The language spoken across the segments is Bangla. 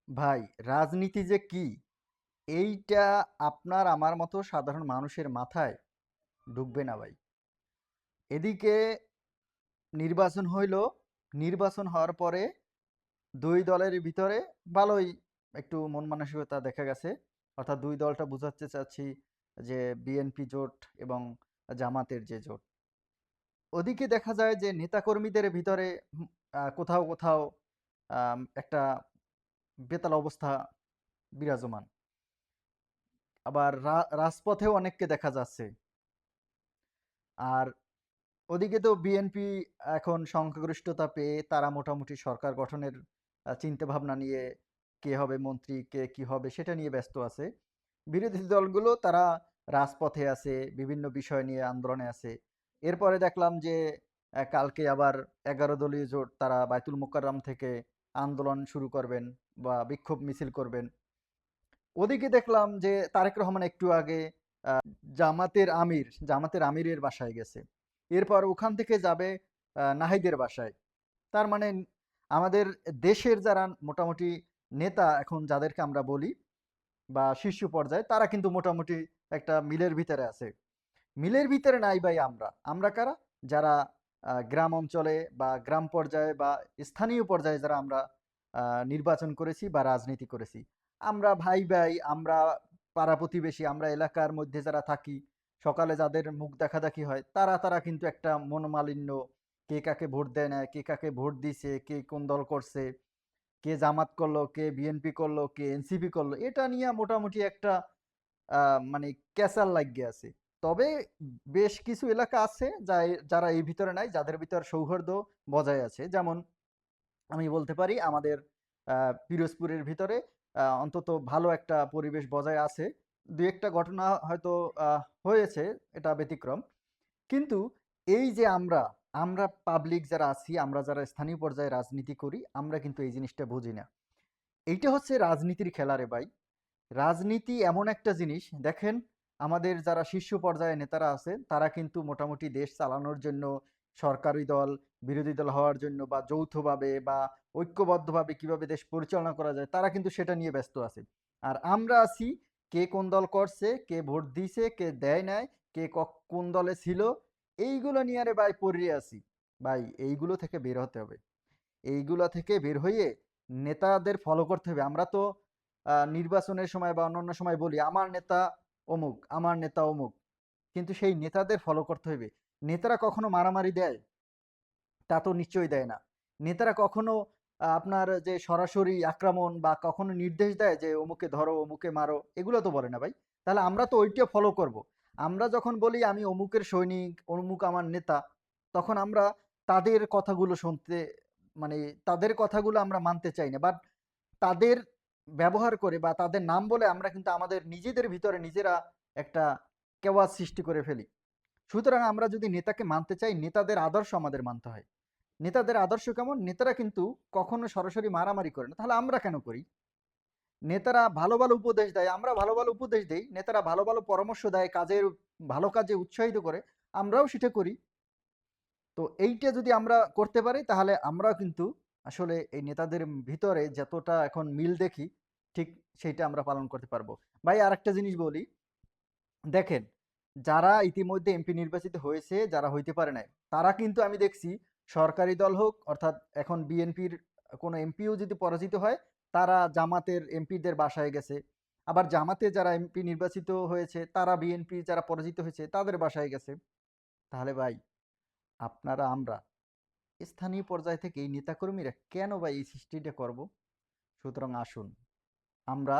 ভাই, রাজনীতি যে কি এইটা আপনার আমার মতো সাধারণ মানুষের মাথায় ঢুকবে না ভাই। এদিকে নির্বাচন হইল, নির্বাচন হওয়ার পরে দুই দলের ভিতরে ভালোই একটু মন মানসিকতা দেখা গেছে। অর্থাৎ দুই দলটা বুঝাতে চাচ্ছি যে বিএনপি জোট এবং জামাতের যে জোট। ওদিকে দেখা যায় যে নেতাকর্মীদের ভিতরে কোথাও কোথাও একটা বেতাল অবস্থা বিরাজমান। আবার রাজপথেও অনেককে দেখা যাচ্ছে। আর ওদিকে তো বিএনপি এখন সংখ্যাগরিষ্ঠতা পেয়ে তারা মোটামুটি সরকার গঠনের চিন্তা ভাবনা নিয়ে কে হবে মন্ত্রী, কে কি হবে সেটা নিয়ে ব্যস্ত আছে। বিরোধী দলগুলো তারা রাজপথে আছে, বিভিন্ন বিষয় নিয়ে আন্দোলনে আছে। এরপরে দেখলাম যে কালকে আবার 11 দলীয় জোট তারা বায়তুল মোকাররম থেকে আন্দোলন শুরু করবেন বা বিক্ষোভ মিছিল করবেন। ওদিকে দেখলাম যে তারেক রহমান একটু আগে জামাতের আমিরের বাসায় গেছে। এরপর ওখান থেকে যাবে নাহিদের বাসায়। তার মানে আমাদের দেশের যারা মোটামুটি নেতা এখন যাদেরকে আমরা বলি বা শীর্ষ পর্যায়ে তারা কিন্তু মোটামুটি একটা মিলের ভিতরে আছে। মিলের ভিতরে নাই ভাই আমরা। আমরা কারা? যারা গ্রাম অঞ্চলে বা গ্রাম পর্যায়ে বা স্থানীয় পর্যায়ে যারা আমরা নির্বাচন করেছি বা রাজনীতি করেছি। আমরা ভাই, ভাই, আমরা পাড়া প্রতিবেশী, আমরা এলাকার মধ্যে যারা থাকি, সকালে যাদের মুখ দেখাদেখি হয়, তারা কিন্তু একটা মনোমালিন্য, কে কাকে ভোট দেয় না, কে কাকে ভোট দিছে, কে কোন দল করছে, কে জামাত করলো, কে বিএনপি করলো, কে এনসিপি করলো, এটা নিয়ে মোটামুটি একটা মানে ক্যাচাল লাগিয়ে আছে। তবে বেশ কিছু এলাকা আছে যারা এই ভিতরে নাই, যাদের ভিতর সৌহার্দ্য বজায় আছে। যেমন আমি বলতে পারি আমাদের পিরোজপুরের ভিতরে অন্তত ভালো একটা পরিবেশ বজায় আছে। দু একটা ঘটনা হয়তো হয়েছে, এটা ব্যতিক্রম। কিন্তু এই যে আমরা পাবলিক যারা আছি, আমরা যারা স্থানীয় পর্যায়ে রাজনীতি করি, আমরা কিন্তু এই জিনিসটা বুঝি না। এইটা হচ্ছে রাজনীতির খেলা রে ভাই। রাজনীতি এমন একটা জিনিস, দেখেন আমাদের যারা শীর্ষ পর্যায়ে নেতারা আছে তারা কিন্তু মোটামুটি দেশ চালানোর জন্য সরকারি দল, বিরোধী দল হওয়ার জন্য বা যৌথভাবে বা ঐক্যবদ্ধভাবে কিভাবে দেশ পরিচালনা করা যায় তারা কিন্তু সেটা নিয়ে ব্যস্ত আছে। আর আমরা আছি কে কোন দল করছে, কে ভোট দিছে, কে দেয় নাই, কে কোন দলে ছিল, এইগুলো নিয়ে আরে ভাই পড়ে আছি। ভাই, এইগুলো থেকে বের হতে হবে। এইগুলা থেকে বের হয়ে নেতাদের ফলো করতে হবে। আমরা তো নির্বাচনের সময় বা অন্যান্য সময় বলি আমার নেতা অমুক, আমার নেতা অমুক। কিন্তু সেই নেতাদের ফলো করতে হবে। নেতারা কখনো মারামারি দেয়? তা তো নিশ্চয়ই দেয় না। নেতারা কখনো আপনার যে সরাসরি আক্রমণ বা কখনো নির্দেশ দেয় যে অমুকে ধরো, অমুকে মারো, এগুলো তো বলে না ভাই। তাহলে আমরা তো ওইটা ফলো করব। আমরা যখন বলি আমি অমুকের সৈনিক, অমুক আমার নেতা, তখন আমরা তাদের কথাগুলো শুনতে মানে তাদের কথাগুলো আমরা মানতে চাই না। বাট তাদের ব্যবহার করে বা তাদের নাম বলে আমরা কিন্তু আমাদের নিজেদের ভিতরে নিজেরা একটা কেওয়াজ সৃষ্টি করে ফেলি। সুতরাং আমরা যদি নেতাকে মানতে চাই, নেতাদের আদর্শ আমাদের মানতে হয়। নেতাদের আদর্শ কেমন? নেতারা কিন্তু কখনো সরাসরি মারামারি করে না। তাহলে আমরা কেন করি? নেতারা ভালো, ভালো উপদেশ দেয়, আমরা ভালো, ভালো উপদেশ দেই। নেতারা ভালো, ভালো পরামর্শ দেয়, ভালো কাজে উৎসাহিত করে, আমরাও সেটা করি। তো এইটা যদি আমরা করতে পারি তাহলে আমরাও কিন্তু আসলে এই নেতাদের ভিতরে যতটা এখন মিল দেখি, ঠিক সেইটা আমরা পালন করতে পারবো। ভাই, আরেকটা জিনিস বলি, দেখেন যারা ইতিমধ্যে এমপি নির্বাচিত হয়েছে, যারা হইতে পারে নাই, তারা কিন্তু আমি দেখছি সরকারি দল হোক, অর্থাৎ এখন বিএনপির কোনো এমপিও যদি পরাজিত হয়, তারা জামাতের এমপিদের বাসায় গেছে। আবার জামাতে যারা এমপি নির্বাচিত হয়েছে তারা বিএনপি যারা পরাজিত হয়েছে তাদের বাসায় গেছে। তাহলে ভাই, আপনারা আমরা স্থানীয় পর্যায় থেকে এই নেতাকর্মীরা কেন ভাই এই সৃষ্টিটা করব? সুতরাং আসুন আমরা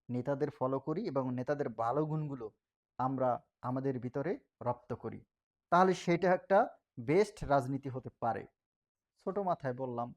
নেতাদের ফলো করি এবং নেতাদের ভালো গুণগুলো আমরা আমাদের ভিতরে রপ্ত করি। তাহলে সেটা একটা বেস্ট রাজনীতি হতে পারে। ছোট মাথায় বললাম।